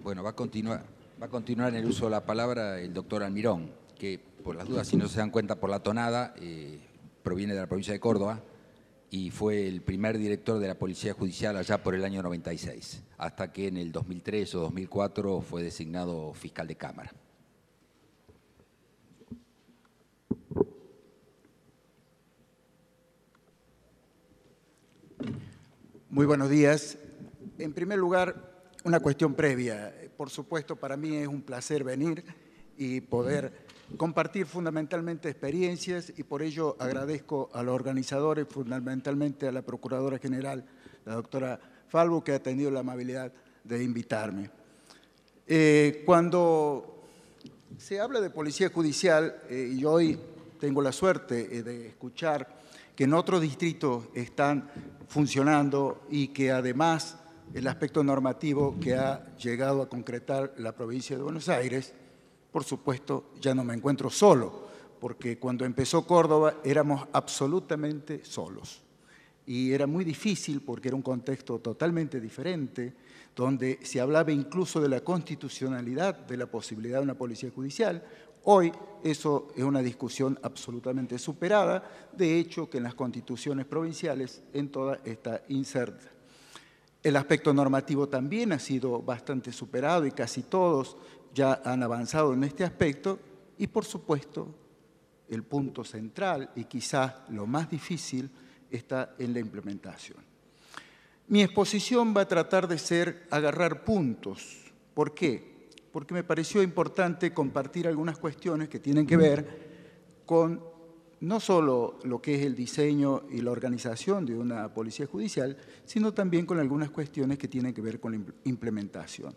Bueno, va a continuar en el uso de la palabra el doctor Almirón, que por las dudas, si no se dan cuenta por la tonada, proviene de la provincia de Córdoba y fue el primer director de la Policía Judicial allá por el año 96, hasta que en el 2003 o 2004 fue designado fiscal de Cámara. Muy buenos días. En primer lugar, una cuestión previa. Por supuesto, para mí es un placer venir y poder compartir fundamentalmente experiencias y por ello agradezco a los organizadores, fundamentalmente a la Procuradora General, la doctora Falvo, que ha tenido la amabilidad de invitarme. Cuando se habla de policía judicial, y hoy tengo la suerte de escuchar que en otros distritos están funcionando y que además el aspecto normativo que ha llegado a concretar la provincia de Buenos Aires, por supuesto, ya no me encuentro solo, porque cuando empezó Córdoba éramos absolutamente solos. Y era muy difícil porque era un contexto totalmente diferente, donde se hablaba incluso de la constitucionalidad de la posibilidad de una policía judicial. Hoy eso es una discusión absolutamente superada, de hecho que en las constituciones provinciales en todas está inserta. El aspecto normativo también ha sido bastante superado y casi todos ya han avanzado en este aspecto y por supuesto el punto central y quizás lo más difícil está en la implementación. Mi exposición va a tratar de agarrar puntos. ¿Por qué? Porque me pareció importante compartir algunas cuestiones que tienen que ver con no solo lo que es el diseño y la organización de una policía judicial, sino también con algunas cuestiones que tienen que ver con la implementación.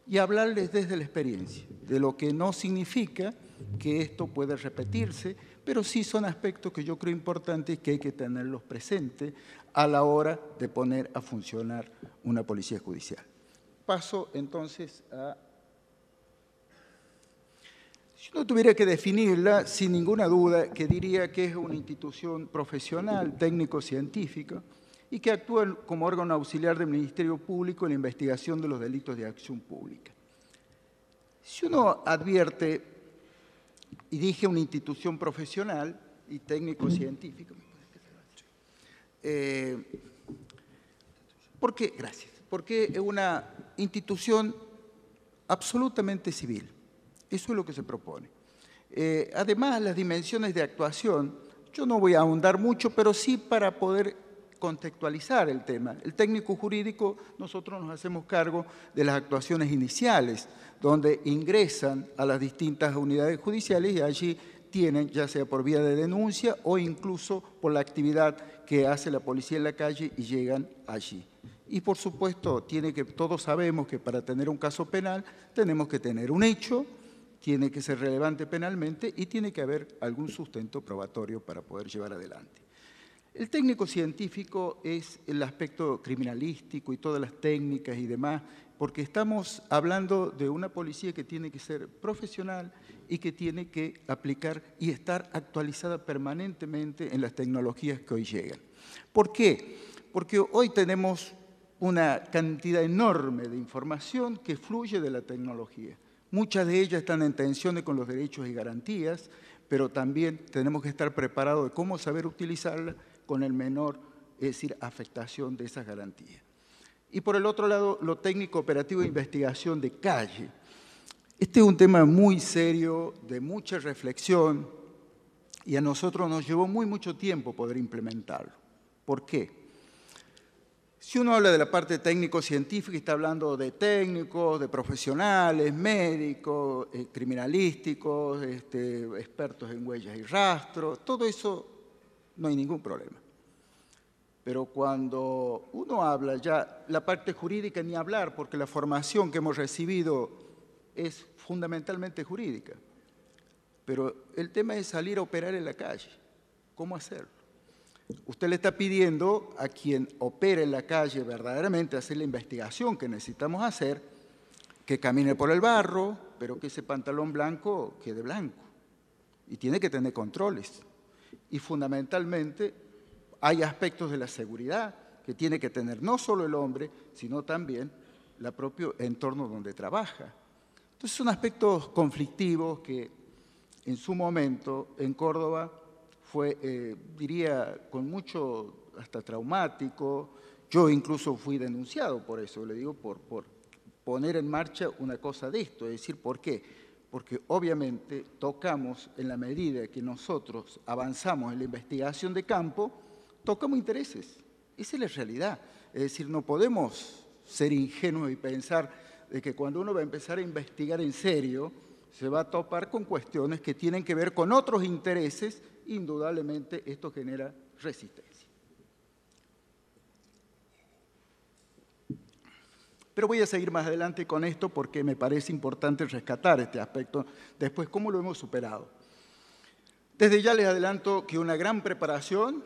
Y hablarles desde la experiencia, de lo que no significa que esto pueda repetirse, pero sí son aspectos que yo creo importantes que hay que tenerlos presentes a la hora de poner a funcionar una policía judicial. Paso entonces a... Si uno tuviera que definirla, sin ninguna duda, que diría que es una institución profesional, técnico-científica, y que actúa como órgano auxiliar del Ministerio Público en la investigación de los delitos de acción pública. Si uno advierte, y dije una institución profesional y técnico-científica, ¿por qué? Gracias. Porque es una institución absolutamente civil. Eso es lo que se propone. Además, las dimensiones de actuación, yo no voy a ahondar mucho, pero sí para poder contextualizar el tema. El técnico jurídico, nosotros nos hacemos cargo de las actuaciones iniciales, donde ingresan a las distintas unidades judiciales y allí tienen, ya sea por vía de denuncia o incluso por la actividad que hace la policía en la calle y llegan allí. Y por supuesto, todos sabemos que para tener un caso penal tenemos que tener un hecho, tiene que ser relevante penalmente y tiene que haber algún sustento probatorio para poder llevar adelante. El técnico científico es el aspecto criminalístico y todas las técnicas y demás, porque estamos hablando de una policía que tiene que ser profesional y que tiene que aplicar y estar actualizada permanentemente en las tecnologías que hoy llegan. ¿Por qué? Porque hoy tenemos una cantidad enorme de información que fluye de la tecnología. Muchas de ellas están en tensiones con los derechos y garantías, pero también tenemos que estar preparados de cómo saber utilizarla con el menor, es decir, afectación de esas garantías. Y por el otro lado, lo técnico operativo de investigación de calle. Este es un tema muy serio, de mucha reflexión, y a nosotros nos llevó mucho tiempo poder implementarlo. ¿Por qué? Si uno habla de la parte técnico-científica, está hablando de técnicos, de profesionales, médicos, criminalísticos, expertos en huellas y rastros, todo eso no hay ningún problema. Pero cuando uno habla ya, la parte jurídica ni hablar, porque la formación que hemos recibido es fundamentalmente jurídica. Pero el tema es salir a operar en la calle. ¿Cómo hacerlo? Usted le está pidiendo a quien opera en la calle verdaderamente hacer la investigación que necesitamos hacer, que camine por el barro, pero que ese pantalón blanco quede blanco. Y tiene que tener controles. Y fundamentalmente hay aspectos de la seguridad que tiene que tener no solo el hombre, sino también el propio entorno donde trabaja. Entonces son aspectos conflictivos que en su momento en Córdoba fue, diría, con mucho hasta traumático. Yo incluso fui denunciado por eso, le digo, por poner en marcha una cosa de esto. Es decir, ¿por qué? Porque obviamente tocamos, en la medida que nosotros avanzamos en la investigación de campo, tocamos intereses. Esa es la realidad. Es decir, no podemos ser ingenuos y pensar de que cuando uno va a empezar a investigar en serio, se va a topar con cuestiones que tienen que ver con otros intereses. Indudablemente esto genera resistencia. Pero voy a seguir más adelante con esto porque me parece importante rescatar este aspecto. Después, ¿cómo lo hemos superado? Desde ya les adelanto que una gran preparación,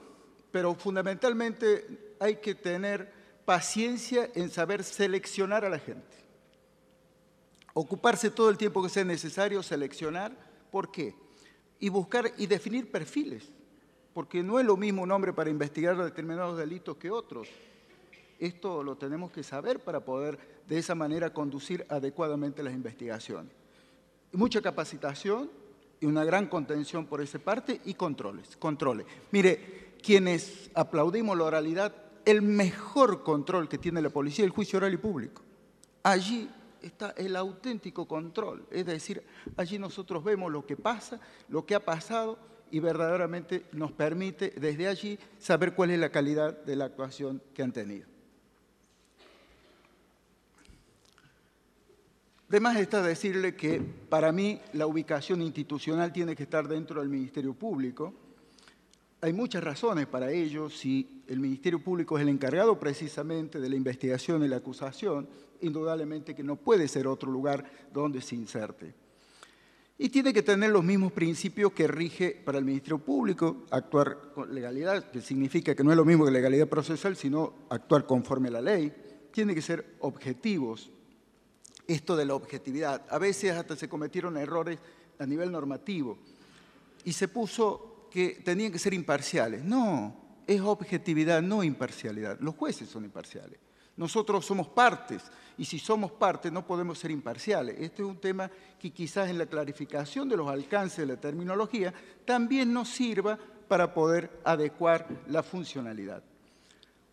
pero fundamentalmente hay que tener paciencia en saber seleccionar a la gente. Ocuparse todo el tiempo que sea necesario, seleccionar. ¿Por qué? Y buscar y definir perfiles, porque no es lo mismo un hombre para investigar determinados delitos que otros. Esto lo tenemos que saber para poder de esa manera conducir adecuadamente las investigaciones. Mucha capacitación y una gran contención por esa parte y controles. Mire, quienes aplaudimos la oralidad, el mejor control que tiene la policía es el juicio oral y público. Allí está el auténtico control, es decir, allí nosotros vemos lo que pasa, lo que ha pasado y verdaderamente nos permite desde allí saber cuál es la calidad de la actuación que han tenido. De más está decirle que para mí la ubicación institucional tiene que estar dentro del Ministerio Público. Hay muchas razones para ello. Si el Ministerio Público es el encargado precisamente de la investigación y la acusación, indudablemente que no puede ser otro lugar donde se inserte. Y tiene que tener los mismos principios que rige para el Ministerio Público, actuar con legalidad, que significa que no es lo mismo que legalidad procesal, sino actuar conforme a la ley. Tiene que ser objetivos. Esto de la objetividad. A veces hasta se cometieron errores a nivel normativo y se puso que tenían que ser imparciales. No, es objetividad, no imparcialidad. Los jueces son imparciales. Nosotros somos partes y si somos partes no podemos ser imparciales. Este es un tema que quizás en la clarificación de los alcances de la terminología también nos sirva para poder adecuar la funcionalidad.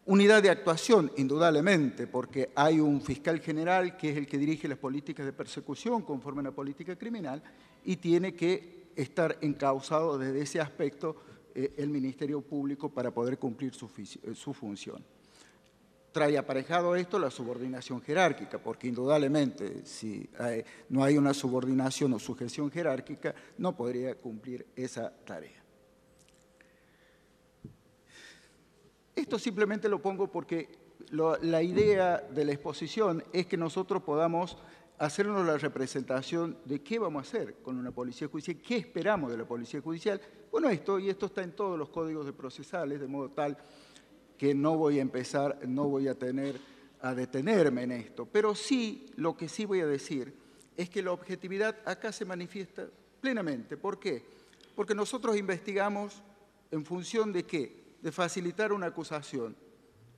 Unidad de actuación, indudablemente, porque hay un fiscal general que es el que dirige las políticas de persecución conforme a la política criminal y tiene que estar encauzado desde ese aspecto el Ministerio Público para poder cumplir su función. Trae aparejado esto la subordinación jerárquica, porque indudablemente si no hay una subordinación o sujeción jerárquica, no podría cumplir esa tarea. Esto simplemente lo pongo porque la idea de la exposición es que nosotros podamos hacernos la representación de qué vamos a hacer con una policía judicial, qué esperamos de la policía judicial. Bueno, esto está en todos los códigos de procesales, de modo tal que no voy a empezar, no voy a detenerme en esto. Pero sí, lo que sí voy a decir es que la objetividad acá se manifiesta plenamente. ¿Por qué? Porque nosotros investigamos en función de ¿qué? De facilitar una acusación,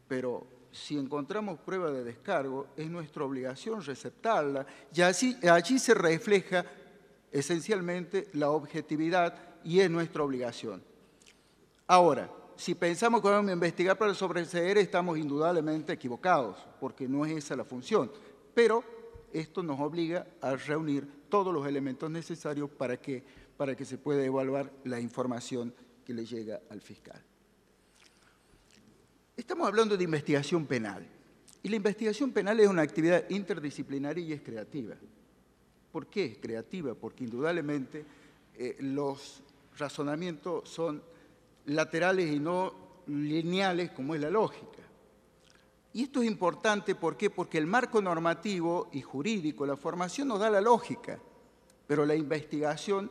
pero si encontramos prueba de descargo, es nuestra obligación receptarla y allí se refleja esencialmente la objetividad y es nuestra obligación. Ahora, si pensamos que vamos a investigar para sobreseer, estamos indudablemente equivocados, porque no es esa la función, pero esto nos obliga a reunir todos los elementos necesarios para que se pueda evaluar la información que le llega al fiscal. Estamos hablando de investigación penal, y la investigación penal es una actividad interdisciplinaria y es creativa. ¿Por qué es creativa? Porque indudablemente los razonamientos son laterales y no lineales como es la lógica. Y esto es importante, ¿por qué? Porque el marco normativo y jurídico, la formación nos da la lógica, pero la investigación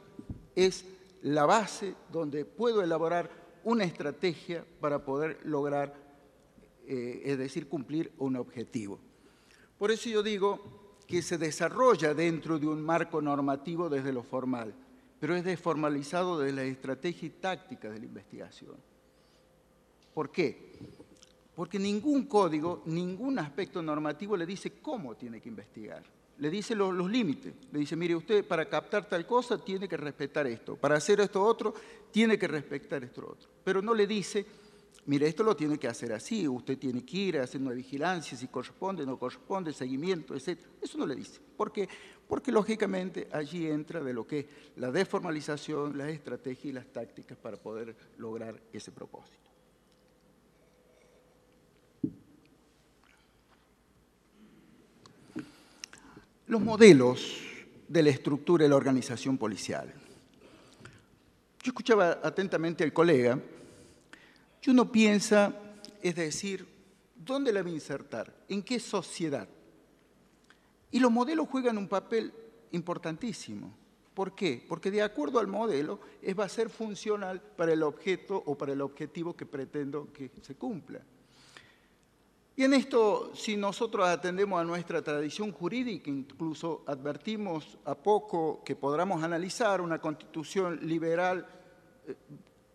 es la base donde puedo elaborar una estrategia para poder lograr es decir, cumplir un objetivo. Por eso yo digo que se desarrolla dentro de un marco normativo desde lo formal, pero es desformalizado desde la estrategia y táctica de la investigación. ¿Por qué? Porque ningún código, ningún aspecto normativo le dice cómo tiene que investigar. Le dice los límites. Le dice, mire, usted para captar tal cosa tiene que respetar esto. Para hacer esto otro, tiene que respetar esto otro. Pero no le dice, mire, esto lo tiene que hacer así. Usted tiene que ir a hacer una vigilancia, si corresponde, no corresponde, seguimiento, etc. Eso no le dice. ¿Por qué? Porque lógicamente allí entra de lo que es la desformalización, las estrategias y las tácticas para poder lograr ese propósito. Los modelos de la estructura y la organización policial. Yo escuchaba atentamente al colega, y uno piensa, es decir, ¿dónde la va a insertar? ¿En qué sociedad? Y los modelos juegan un papel importantísimo. ¿Por qué? Porque de acuerdo al modelo va a ser funcional para el objeto o para el objetivo que pretendo que se cumpla. Y en esto, si nosotros atendemos a nuestra tradición jurídica, incluso advertimos a poco que podamos analizar una constitución liberal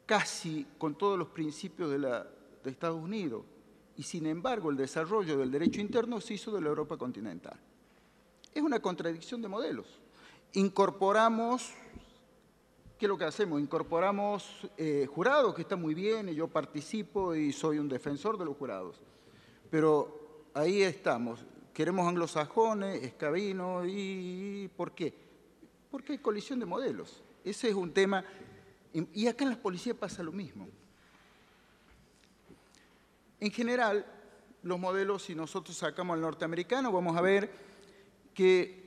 casi con todos los principios de Estados Unidos, y sin embargo el desarrollo del derecho interno se hizo de la Europa continental. Es una contradicción de modelos. Incorporamos, ¿qué es lo que hacemos? Incorporamos jurados, que está muy bien, y yo participo y soy un defensor de los jurados. Pero ahí estamos, queremos anglosajones, escabinos, ¿y por qué? Porque hay colisión de modelos. Ese es un tema, y acá en las policías pasa lo mismo. En general, los modelos, si nosotros sacamos al norteamericano, vamos a ver que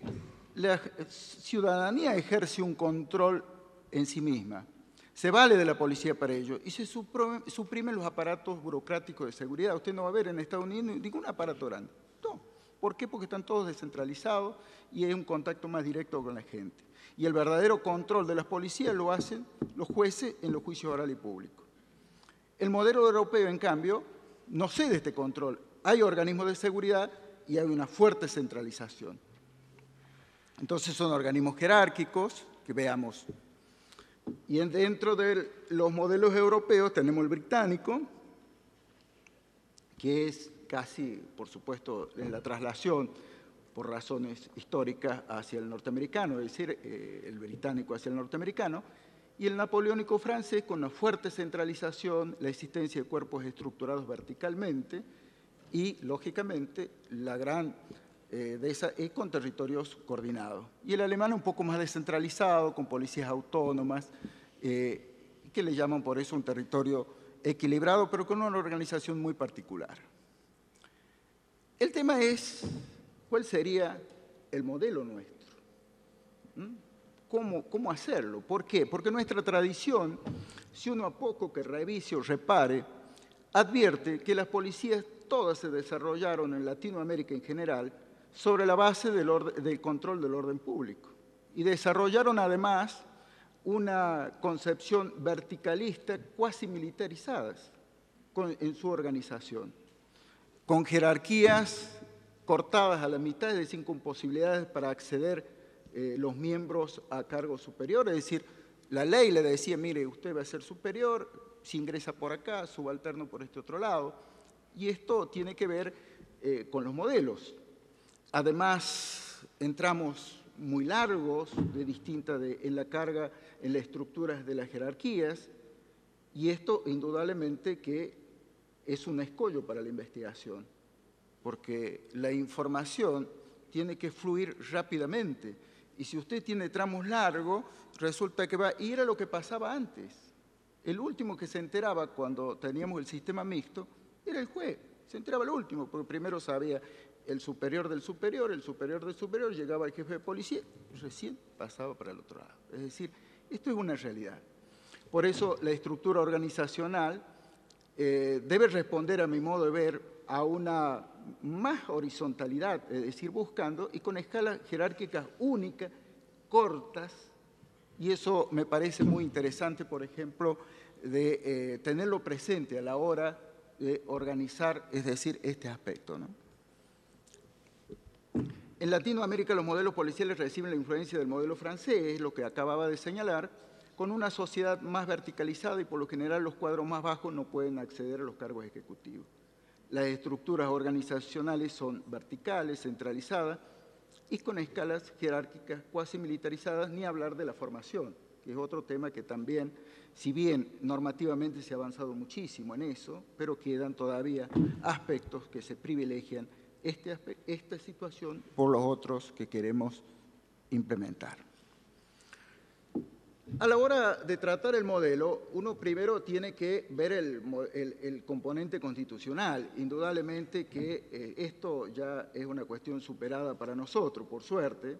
la ciudadanía ejerce un control en sí misma. Se vale de la policía para ello y se suprimen los aparatos burocráticos de seguridad. Usted no va a ver en Estados Unidos ningún aparato grande. No. ¿Por qué? Porque están todos descentralizados y hay un contacto más directo con la gente. Y el verdadero control de las policías lo hacen los jueces en los juicios orales y públicos. El modelo europeo, en cambio, no cede este control. Hay organismos de seguridad y hay una fuerte centralización. Entonces son organismos jerárquicos, que veamos. Y dentro de los modelos europeos tenemos el británico, que es casi, por supuesto, en la traslación por razones históricas hacia el norteamericano, es decir, el británico hacia el norteamericano, y el napoleónico francés con una fuerte centralización, la existencia de cuerpos estructurados verticalmente y, lógicamente, la gran de esa es con territorios coordinados. Y el alemán un poco más descentralizado, con policías autónomas, que le llaman por eso un territorio equilibrado, pero con una organización muy particular. El tema es, ¿cuál sería el modelo nuestro? ¿Cómo hacerlo? ¿Por qué? Porque nuestra tradición, si uno a poco que revise o repare, advierte que las policías todas se desarrollaron en Latinoamérica en general sobre la base del control del orden público. Y desarrollaron además una concepción verticalista cuasi militarizadas en su organización, con jerarquías cortadas a la mitad, es decir, con posibilidades para acceder los miembros a cargos superiores. Es decir, la ley le decía, mire, usted va a ser superior, si ingresa por acá, subalterno por este otro lado. Y esto tiene que ver con los modelos. Además, entramos muy largos, en la carga, en las estructuras de las jerarquías, y esto indudablemente que es un escollo para la investigación, porque la información tiene que fluir rápidamente, y si usted tiene tramos largos, resulta que va a ir a lo que pasaba antes. El último que se enteraba cuando teníamos el sistema mixto era el juez, se enteraba el último, porque primero sabía el superior del superior llegaba al jefe de policía y recién pasaba para el otro lado. Es decir, esto es una realidad. Por eso la estructura organizacional debe responder, a mi modo de ver, a una más horizontalidad, es decir, buscando y con escalas jerárquicas únicas, cortas, y eso me parece muy interesante, por ejemplo, de tenerlo presente a la hora de organizar, es decir, este aspecto, ¿no? En Latinoamérica los modelos policiales reciben la influencia del modelo francés, lo que acababa de señalar, con una sociedad más verticalizada y por lo general los cuadros más bajos no pueden acceder a los cargos ejecutivos. Las estructuras organizacionales son verticales, centralizadas y con escalas jerárquicas cuasi militarizadas, ni hablar de la formación, que es otro tema que también, si bien normativamente se ha avanzado muchísimo en eso, pero quedan todavía aspectos que se privilegian esta situación por los otros que queremos implementar. A la hora de tratar el modelo, uno primero tiene que ver el componente constitucional. Indudablemente que esto ya es una cuestión superada para nosotros, por suerte,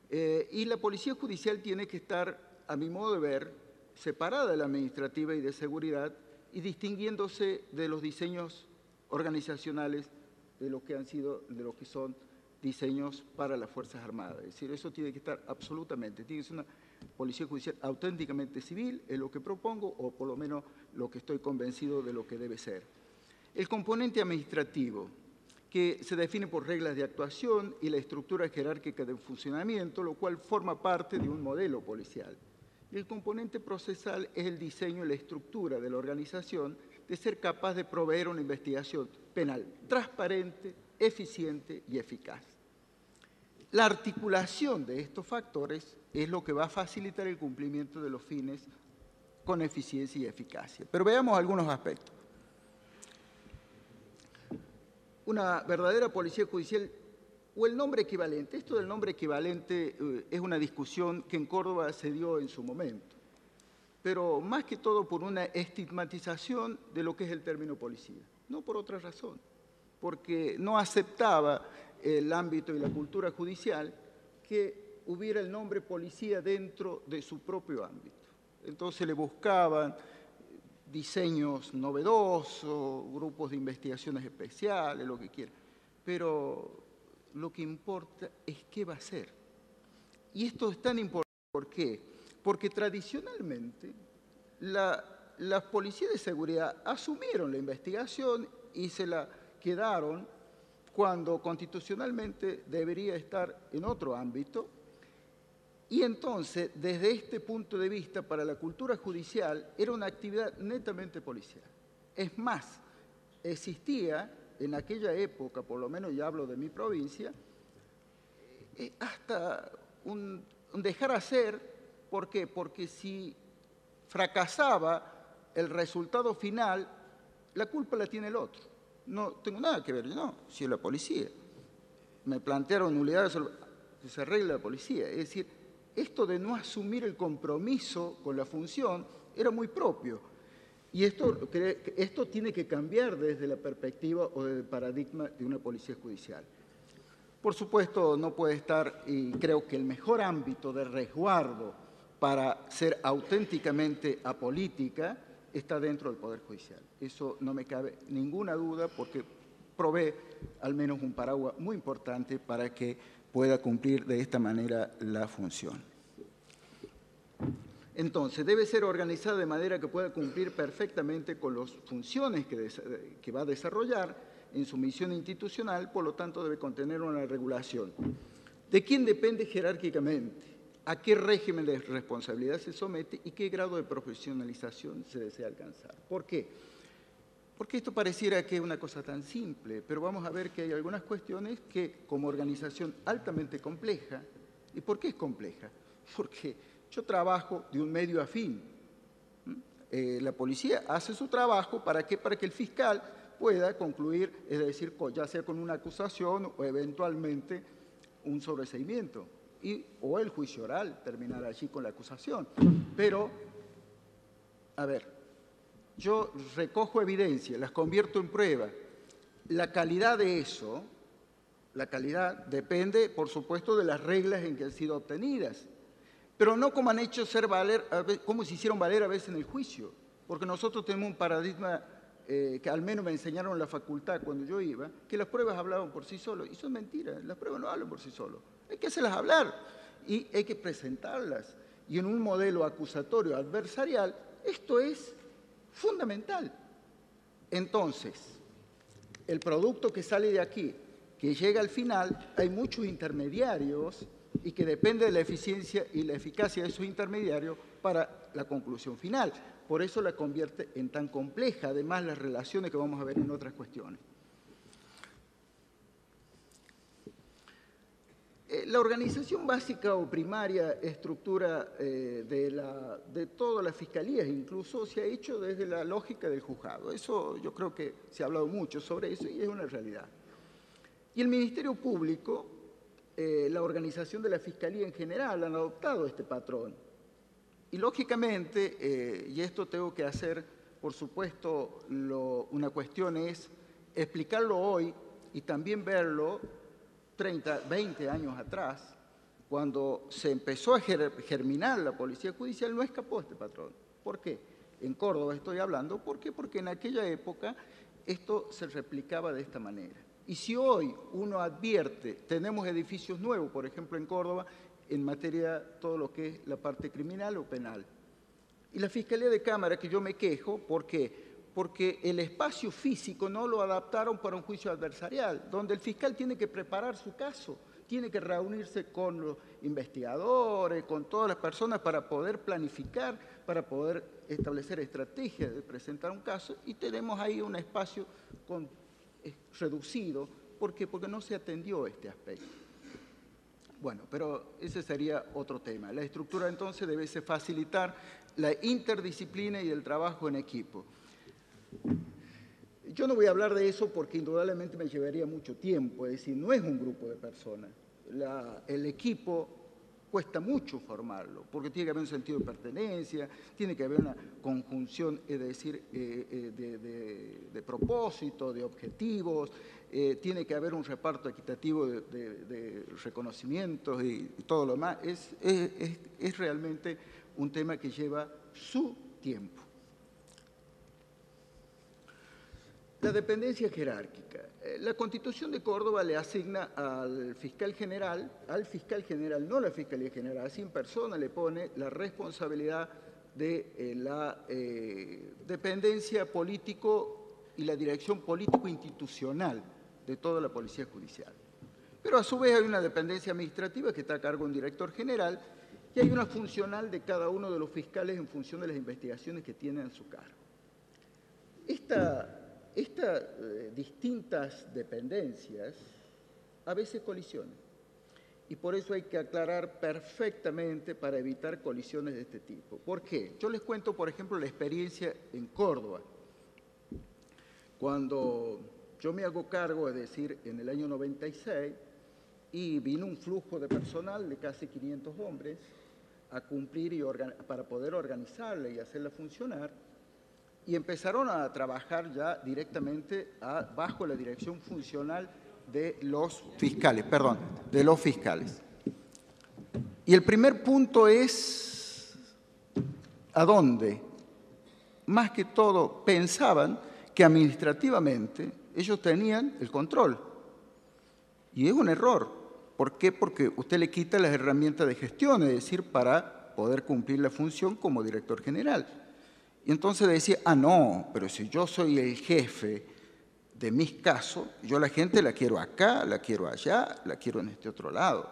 y la Policía Judicial tiene que estar, a mi modo de ver, separada de la administrativa y de seguridad y distinguiéndose de los diseños organizacionales de lo que son diseños para las Fuerzas Armadas. Es decir, eso tiene que estar absolutamente, tiene que ser una Policía Judicial auténticamente civil, es lo que propongo, o por lo menos lo que estoy convencido de lo que debe ser. El componente administrativo, que se define por reglas de actuación y la estructura jerárquica de funcionamiento, lo cual forma parte de un modelo policial. Y el componente procesal es el diseño y la estructura de la organización de ser capaz de proveer una investigación penal transparente, eficiente y eficaz. La articulación de estos factores es lo que va a facilitar el cumplimiento de los fines con eficiencia y eficacia. Pero veamos algunos aspectos. Una verdadera policía judicial o el nombre equivalente. Esto del nombre equivalente es una discusión que en Córdoba se dio en su momento, pero más que todo por una estigmatización de lo que es el término policía, no por otra razón, porque no aceptaba el ámbito y la cultura judicial que hubiera el nombre policía dentro de su propio ámbito. Entonces le buscaban diseños novedosos, grupos de investigaciones especiales, lo que quieran. Pero lo que importa es qué va a ser. Y esto es tan importante, ¿por qué? Porque tradicionalmente las policías de seguridad asumieron la investigación y se la quedaron cuando constitucionalmente debería estar en otro ámbito. Y entonces, desde este punto de vista, para la cultura judicial, era una actividad netamente policial. Es más, existía en aquella época, por lo menos ya hablo de mi provincia, hasta un dejar hacer. ¿Por qué? Porque si fracasaba el resultado final, la culpa la tiene el otro. No tengo nada que ver, no, si es la policía. Me plantearon nulidades, se arregla la policía. Es decir, esto de no asumir el compromiso con la función era muy propio. Y esto tiene que cambiar desde la perspectiva o desde el paradigma de una policía judicial. Por supuesto, no puede estar, y creo que el mejor ámbito de resguardo para ser auténticamente apolítica está dentro del Poder Judicial. Eso no me cabe ninguna duda porque provee al menos un paraguas muy importante para que pueda cumplir de esta manera la función. Entonces, debe ser organizada de manera que pueda cumplir perfectamente con las funciones que va a desarrollar en su misión institucional, por lo tanto debe contener una regulación. ¿De quién depende jerárquicamente? ¿A qué régimen de responsabilidad se somete y qué grado de profesionalización se desea alcanzar? ¿Por qué? Porque esto pareciera que es una cosa tan simple, pero vamos a ver que hay algunas cuestiones que, como organización altamente compleja, ¿y por qué es compleja? Porque yo trabajo de un medio afín. La policía hace su trabajo, ¿para qué? Para que el fiscal pueda concluir, es decir, ya sea con una acusación o eventualmente un sobreseimiento, o el juicio oral, terminar allí con la acusación. Pero, a ver, yo recojo evidencias, las convierto en prueba. La calidad de eso, la calidad depende, por supuesto, de las reglas en que han sido obtenidas, pero no como han hecho ser valer, como se hicieron valer a veces en el juicio, porque nosotros tenemos un paradigma que al menos me enseñaron en la facultad cuando yo iba, que las pruebas hablaban por sí solas, y son mentiras, las pruebas no hablan por sí solas, hay que hacerlas hablar y hay que presentarlas, y en un modelo acusatorio adversarial esto es fundamental. Entonces, el producto que sale de aquí, que llega al final, hay muchos intermediarios y que depende de la eficiencia y la eficacia de esos intermediarios para la conclusión final. Por eso la convierte en tan compleja, además las relaciones que vamos a ver en otras cuestiones. La organización básica o primaria estructura de todas las fiscalías, incluso se ha hecho desde la lógica del juzgado. Eso yo creo que se ha hablado mucho sobre eso y es una realidad. Y el Ministerio Público, la organización de la Fiscalía en general, han adoptado este patrón. Y lógicamente, y esto tengo que hacer, por supuesto, una cuestión es explicarlo hoy y también verlo 30, 20 años atrás, cuando se empezó a germinar la Policía Judicial, no escapó este patrón. ¿Por qué? En Córdoba estoy hablando. ¿Por qué? Porque en aquella época esto se replicaba de esta manera. Y si hoy uno advierte, tenemos edificios nuevos, por ejemplo en Córdoba, en materia todo lo que es la parte criminal o penal. Y la Fiscalía de Cámara, que yo me quejo, ¿por qué? Porque el espacio físico no lo adaptaron para un juicio adversarial, donde el fiscal tiene que preparar su caso, tiene que reunirse con los investigadores, con todas las personas para poder planificar, para poder establecer estrategias de presentar un caso, y tenemos ahí un espacio reducido. ¿Por qué? Porque no se atendió este aspecto. Bueno, pero ese sería otro tema. La estructura entonces debe facilitar la interdisciplina y el trabajo en equipo. Yo no voy a hablar de eso porque indudablemente me llevaría mucho tiempo, es decir, no es un grupo de personas. El equipo cuesta mucho formarlo, porque tiene que haber un sentido de pertenencia, tiene que haber una conjunción, es decir, de propósito, de objetivos, tiene que haber un reparto equitativo de reconocimientos y todo lo demás. Es realmente un tema que lleva su tiempo. La dependencia jerárquica. La Constitución de Córdoba le asigna al fiscal general, no a la Fiscalía General, así en persona le pone la responsabilidad de la dependencia político y la dirección político-institucional de toda la Policía Judicial. Pero a su vez hay una dependencia administrativa que está a cargo de un director general y hay una funcional de cada uno de los fiscales en función de las investigaciones que tienen a su cargo. Estas distintas dependencias a veces colisionan y por eso hay que aclarar perfectamente para evitar colisiones de este tipo. ¿Por qué? Yo les cuento, por ejemplo, la experiencia en Córdoba. Cuando yo me hago cargo, es decir, en el año 96, y vino un flujo de personal de casi 500 hombres a cumplir para poder organizarla y hacerla funcionar, y empezaron a trabajar ya directamente bajo la dirección funcional de los fiscales, Y el primer punto es, ¿a dónde? Más que todo, pensaban que administrativamente ellos tenían el control. Y es un error. ¿Por qué? Porque usted le quita las herramientas de gestión, es decir, para poder cumplir la función como director general. Y entonces decía, no, pero si yo soy el jefe de mis casos, yo la gente la quiero acá, la quiero allá, la quiero en este otro lado.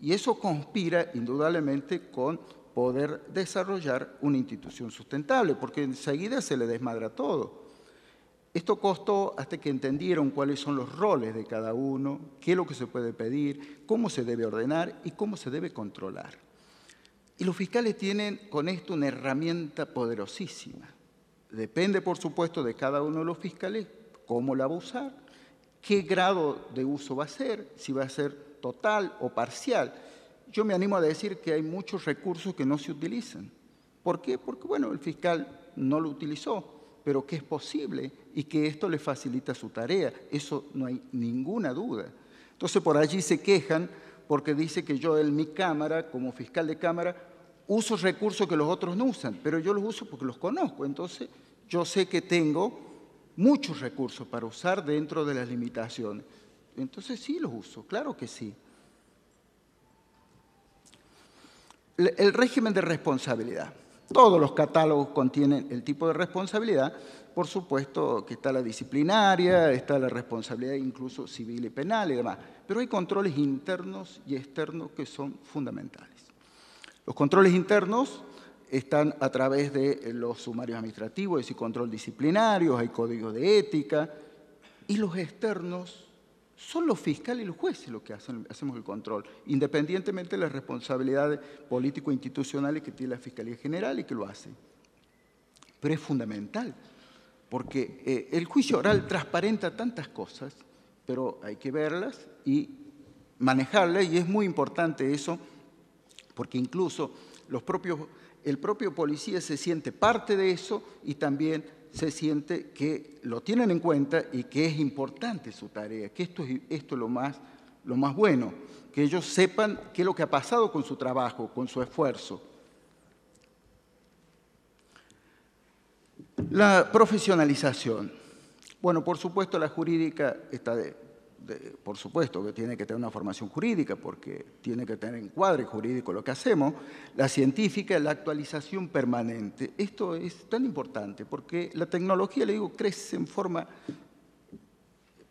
Y eso conspira indudablemente con poder desarrollar una institución sustentable, porque enseguida se le desmadra todo. Esto costó hasta que entendieron cuáles son los roles de cada uno, qué es lo que se puede pedir, cómo se debe ordenar y cómo se debe controlar. Y los fiscales tienen con esto una herramienta poderosísima. Depende, por supuesto, de cada uno de los fiscales cómo la va a usar, qué grado de uso va a ser, si va a ser total o parcial. Yo me animo a decir que hay muchos recursos que no se utilizan. ¿Por qué? Porque, bueno, el fiscal no lo utilizó, pero que es posible y que esto le facilita su tarea. Eso no hay ninguna duda. Entonces, por allí se quejan porque dice que yo en mi cámara, como fiscal de cámara, uso recursos que los otros no usan, pero yo los uso porque los conozco. Entonces, yo sé que tengo muchos recursos para usar dentro de las limitaciones. Entonces, sí los uso, claro que sí. El régimen de responsabilidad. Todos los catálogos contienen el tipo de responsabilidad. Por supuesto que está la disciplinaria, está la responsabilidad incluso civil y penal y demás. Pero hay controles internos y externos que son fundamentales. Los controles internos están a través de los sumarios administrativos, es decir, control disciplinario, hay códigos de ética. Y los externos son los fiscales y los jueces los que hacemos el control, independientemente de las responsabilidades político-institucionales que tiene la Fiscalía General y que lo hace. Pero es fundamental, porque el juicio oral transparenta tantas cosas, pero hay que verlas y manejarlas, y es muy importante eso, porque incluso el propio policía se siente parte de eso y también se siente que lo tienen en cuenta y que es importante su tarea, que esto es lo más bueno, que ellos sepan qué es lo que ha pasado con su trabajo, con su esfuerzo. La profesionalización. Bueno, por supuesto la jurídica está por supuesto que tiene que tener una formación jurídica porque tiene que tener encuadre jurídico lo que hacemos. La científica, la actualización permanente. Esto es tan importante porque la tecnología, le digo, crece en forma,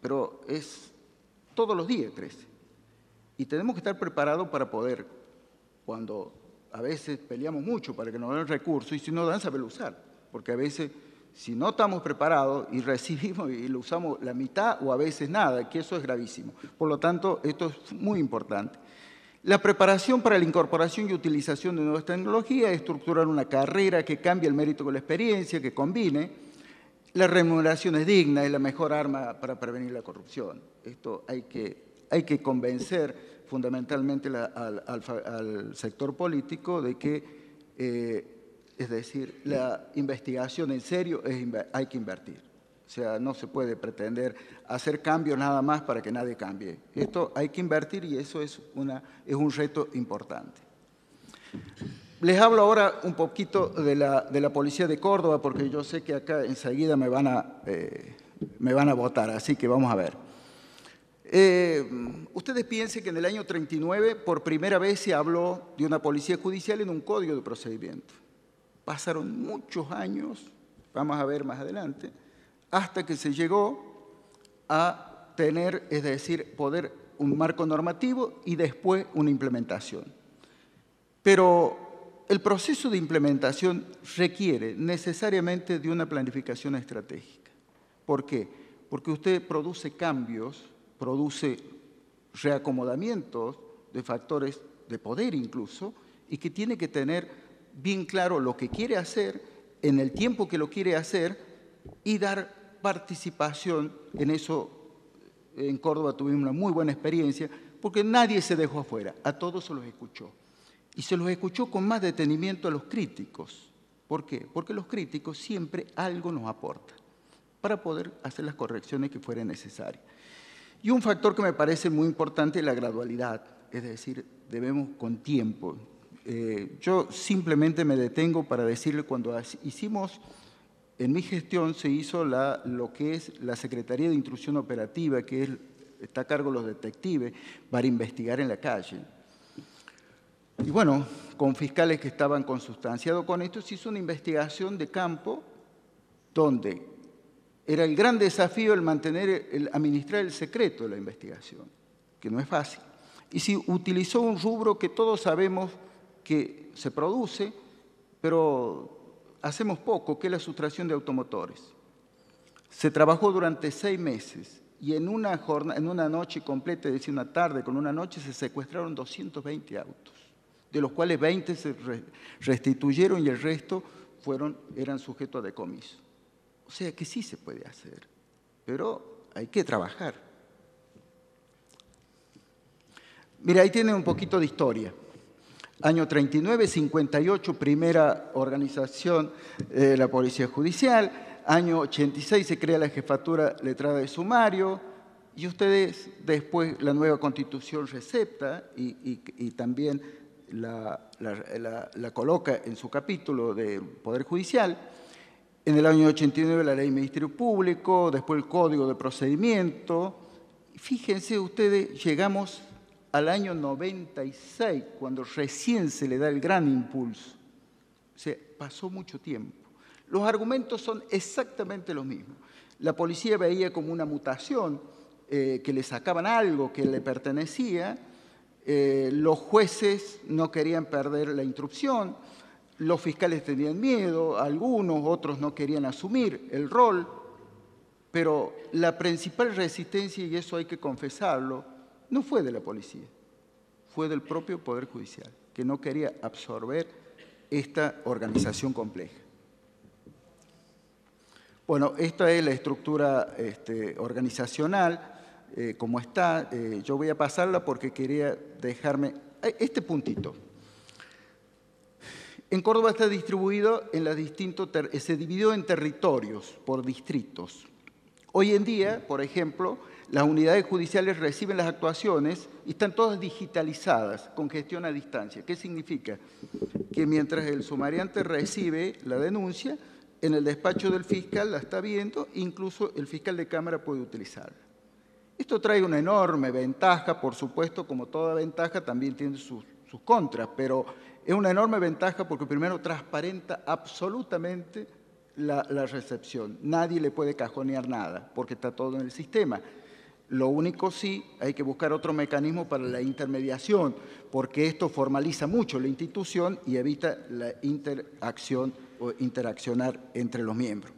pero todos los días crece. Y tenemos que estar preparados para poder, cuando a veces peleamos mucho para que nos den recursos y si no dan, saberlo usar. Porque a veces, si no estamos preparados y recibimos y lo usamos la mitad o a veces nada, que eso es gravísimo. Por lo tanto, esto es muy importante. La preparación para la incorporación y utilización de nuevas tecnologías, estructurar una carrera que cambie el mérito con la experiencia, que combine. La remuneración es digna, es la mejor arma para prevenir la corrupción. Esto hay que convencer fundamentalmente al sector político de que es decir, la investigación en serio hay que invertir. O sea, no se puede pretender hacer cambios nada más para que nadie cambie. Esto hay que invertir y eso es un reto importante. Les hablo ahora un poquito de la Policía de Córdoba, porque yo sé que acá enseguida me van a votar, así que vamos a ver. Ustedes piensen que en el año 39 por primera vez se habló de una policía judicial en un código de procedimiento. Pasaron muchos años, vamos a ver más adelante, hasta que se llegó a tener, es decir, un marco normativo y después una implementación. Pero el proceso de implementación requiere necesariamente de una planificación estratégica. ¿Por qué? Porque usted produce cambios, produce reacomodamientos de factores de poder incluso, y que tiene que tener bien claro lo que quiere hacer, en el tiempo que lo quiere hacer y dar participación en eso. En Córdoba tuvimos una muy buena experiencia porque nadie se dejó afuera, a todos se los escuchó. Y se los escuchó con más detenimiento a los críticos. ¿Por qué? Porque los críticos siempre algo nos aportan para poder hacer las correcciones que fueran necesarias. Y un factor que me parece muy importante es la gradualidad, es decir, debemos con tiempo. Yo simplemente me detengo para decirle, cuando hicimos, en mi gestión se hizo lo que es la Secretaría de Instrucción Operativa, que está a cargo de los detectives, para investigar en la calle. Y bueno, con fiscales que estaban consustanciados con esto, se hizo una investigación de campo donde era el gran desafío el administrar el secreto de la investigación, que no es fácil. Y se utilizó un rubro que todos sabemos que se produce, pero hacemos poco, que es la sustracción de automotores. Se trabajó durante 6 meses y en una noche completa, es decir, una tarde con una noche, se secuestraron 220 autos, de los cuales 20 se restituyeron y el resto eran sujetos a decomiso. O sea que sí se puede hacer, pero hay que trabajar. Mira, ahí tienen un poquito de historia. Año 39, 58, primera organización de la Policía Judicial. Año 86 se crea la Jefatura Letrada de Sumario. Y ustedes después la nueva Constitución recepta y también la coloca en su capítulo de Poder Judicial. En el año 89 la Ley de Ministerio Público, después el Código de Procedimiento. Fíjense ustedes, llegamos al año 96, cuando recién se le da el gran impulso. O sea, pasó mucho tiempo. Los argumentos son exactamente los mismos. La policía veía como una mutación, que le sacaban algo que le pertenecía. Los jueces no querían perder la instrucción. Los fiscales tenían miedo, algunos, otros no querían asumir el rol. pero la principal resistencia, y eso hay que confesarlo, no fue de la policía, fue del propio Poder Judicial, que no quería absorber esta organización compleja. Bueno, esta es la estructura organizacional, como está. Yo voy a pasarla porque quería dejarme este puntito. En Córdoba está distribuido en las se dividió en territorios, por distritos. Hoy en día, por ejemplo, las unidades judiciales reciben las actuaciones y están todas digitalizadas, con gestión a distancia. ¿Qué significa? Que mientras el sumariante recibe la denuncia, en el despacho del fiscal la está viendo, incluso el fiscal de cámara puede utilizarla. Esto trae una enorme ventaja, por supuesto, como toda ventaja también tiene sus contras, pero es una enorme ventaja porque primero transparenta absolutamente la recepción. Nadie le puede cajonear nada porque está todo en el sistema. Lo único sí, hay que buscar otro mecanismo para la intermediación, porque esto formaliza mucho la institución y evita la interacción o interaccionar entre los miembros.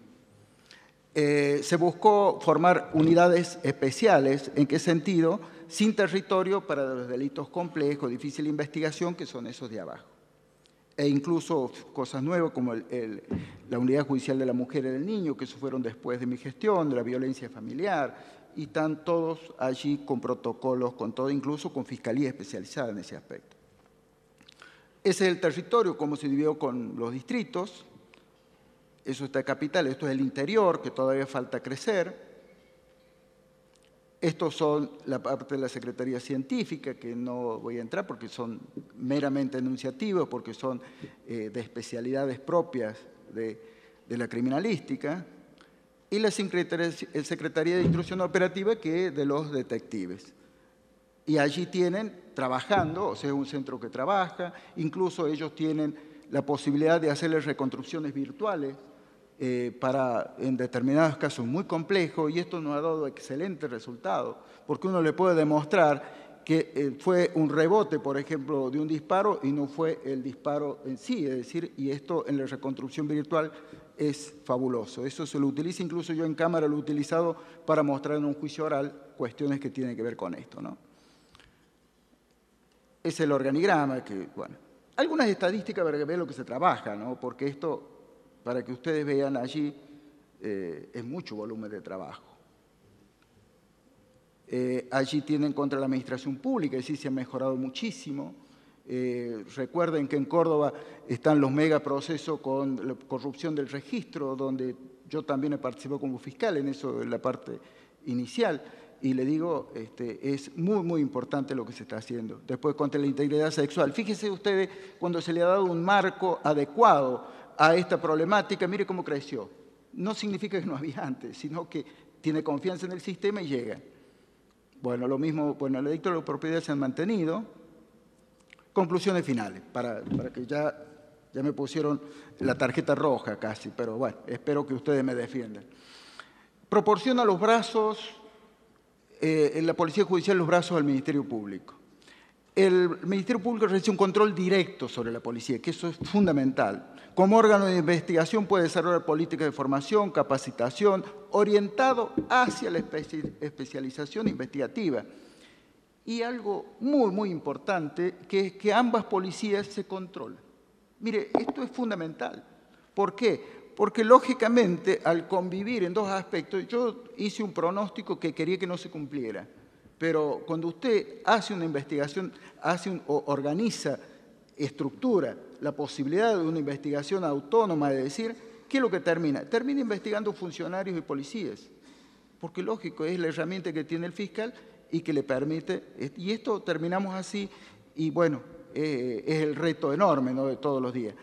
Se buscó formar unidades especiales. ¿En qué sentido? Sin territorio para los delitos complejos, difícil investigación, que son esos de abajo. E incluso cosas nuevas como la Unidad Judicial de la Mujer y del Niño, que se fueron después de mi gestión, de la violencia familiar, y están todos allí con protocolos, con todo, incluso con fiscalía especializada en ese aspecto. Ese es el territorio, cómo se dividió con los distritos. Eso está en capital, esto es el interior, que todavía falta crecer. Estos son la parte de la Secretaría Científica, que no voy a entrar porque son meramente enunciativos, porque son de especialidades propias de la criminalística. Y la Secretaría de Instrucción Operativa, que es de los detectives. Y allí tienen, trabajando, o sea, un centro que trabaja, incluso ellos tienen la posibilidad de hacerles reconstrucciones virtuales en determinados casos muy complejos, y esto nos ha dado excelentes resultados, porque uno le puede demostrar que fue un rebote, por ejemplo, de un disparo y no fue el disparo en sí, es decir, y esto en la reconstrucción virtual es fabuloso. Eso se lo utiliza, incluso yo en cámara lo he utilizado para mostrar en un juicio oral cuestiones que tienen que ver con esto, ¿no? Es el organigrama que, bueno, algunas estadísticas para que vean lo que se trabaja, ¿no? Porque esto, para que ustedes vean allí, es mucho volumen de trabajo. Allí tienen contra la administración pública, es decir, se ha mejorado muchísimo. Recuerden que en Córdoba están los megaprocesos con la corrupción del registro, donde yo también he participado como fiscal en eso, en la parte inicial, y le digo, es muy, muy importante lo que se está haciendo. Después, contra la integridad sexual. Fíjense ustedes, cuando se le ha dado un marco adecuado a esta problemática, mire cómo creció. No significa que no había antes, sino que tiene confianza en el sistema y llega. Bueno, lo mismo, bueno, el delito de la propiedad se han mantenido. Conclusiones finales, para que ya me pusieron la tarjeta roja casi, pero bueno, espero que ustedes me defiendan. Proporciona los brazos, en la Policía Judicial, los brazos al Ministerio Público. El Ministerio Público recibe un control directo sobre la policía, que eso es fundamental. Como órgano de investigación puede desarrollar políticas de formación, capacitación, orientado hacia la especialización investigativa. Y algo muy, muy importante, que es que ambas policías se controlan. Mire, esto es fundamental. ¿Por qué? Porque, lógicamente, al convivir en dos aspectos, yo hice un pronóstico que quería que no se cumpliera. Pero cuando usted hace una investigación, organiza, estructura la posibilidad de una investigación autónoma, de decir, ¿qué es lo que termina? Termina investigando funcionarios y policías. Porque, lógico, es la herramienta que tiene el fiscal y que le permite, y esto terminamos así, y bueno, es el reto enorme, ¿no?, de todos los días.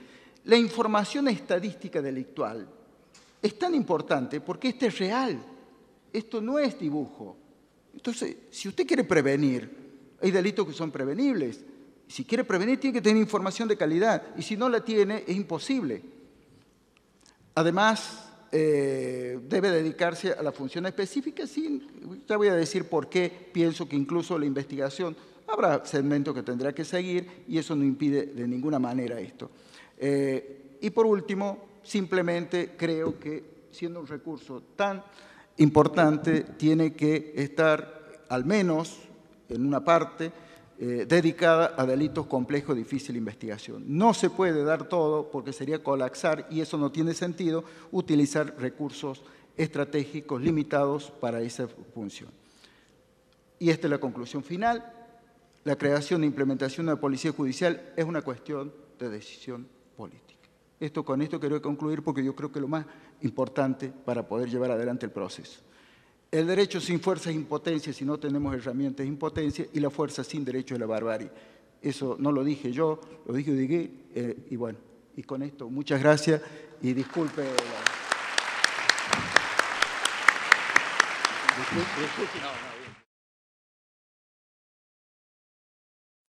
La información estadística delictual es tan importante porque esto es real, esto no es dibujo. Entonces, si usted quiere prevenir, hay delitos que son prevenibles. Si quiere prevenir, tiene que tener información de calidad, y si no la tiene, es imposible. Además, debe dedicarse a la función específica. Sí, ya voy a decir por qué pienso que incluso la investigación, habrá segmentos que tendrá que seguir y eso no impide de ninguna manera esto. Y por último, simplemente creo que siendo un recurso tan importante tiene que estar, al menos en una parte, dedicada a delitos complejos de difícil investigación. No se puede dar todo porque sería colapsar y eso no tiene sentido, utilizar recursos estratégicos limitados para esa función. Y esta es la conclusión final. La creación e implementación de la policía judicial es una cuestión de decisión política. Con esto quiero concluir porque yo creo que es lo más importante para poder llevar adelante el proceso. El derecho sin fuerza es impotencia, si no tenemos herramientas es impotencia, y la fuerza sin derecho es la barbarie. Eso no lo dije yo, lo dijo Udigué, y bueno, y con esto muchas gracias y disculpe. Disculpe, no.